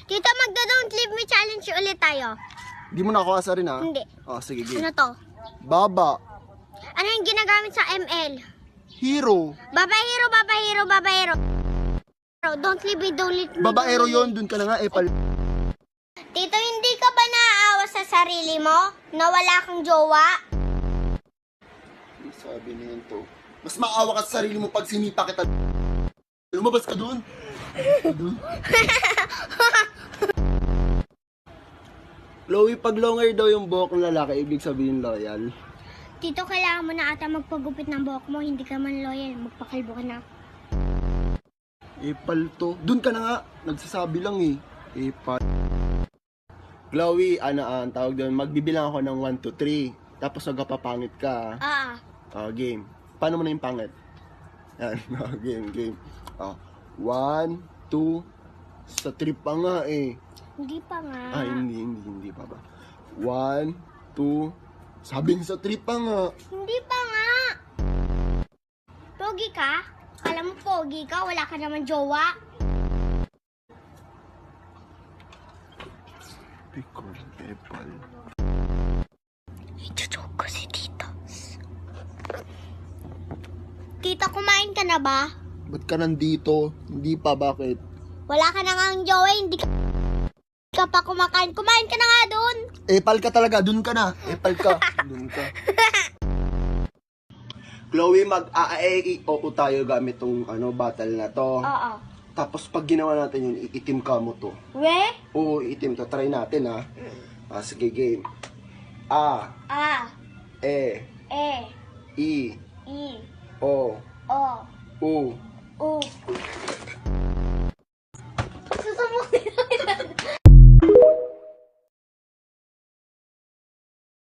Tito, magdo-don't leave me challenge ulit tayo. Di mo na ako asarin ha? Hindi. Oh, sige, game. Ano to? Baba. Ano yung ginagamit sa ML? Hero. Babaero, babaero, babaero. Don't leave me, don't leave me. Babaero yon, dun ka na nga, epal. Tito, hindi ka ba naaawa sa sarili mo? Na wala kang jowa? Sabi niyan to. Mas maawa ka sa sarili mo pag sinipa kita. Lumabas ka dun. Chloe, pag longer daw yung buhok ng lalaki, ibig sabihin loyal. Tito, kailangan mo na ata magpagupit ng buhok mo. Hindi ka man loyal. Magpakalbo ka na. Epal to. Dun ka na nga. Nagsasabi lang eh. Epal. Chloe, ang tawag doon, magbibilang ako ng 1 to 3. Tapos nagpapangit ka. Game. Paano mo na yung pangit? Yan. Game. 1, 2, sa 3 pa nga eh. Hindi pa nga. Hindi pa ba? 1, 2, sabi niya sa 3 pa nga. Hindi pa nga. Pogi ka? Alam mo, pogi ka. Wala ka naman jowa. Pikol, epal. Itutok ko si Tito. Tito, kumain ka na ba? Ba't ka nandito? Hindi pa, bakit? Wala ka na nga ang jowa. Hindi ka pa kumakain. Kumain ka na nga doon. Epal ka talaga, dun ka na. Epal ka. Dun ka. Chloe, mag-a-e-o tayo gamit tong battle na to. Oo. Tapos pag ginawa natin yun, iitim ka mo to. We? Oo, iitim to. Try natin ha. Sige, game. A. E. E. I. I. O. O. U. U.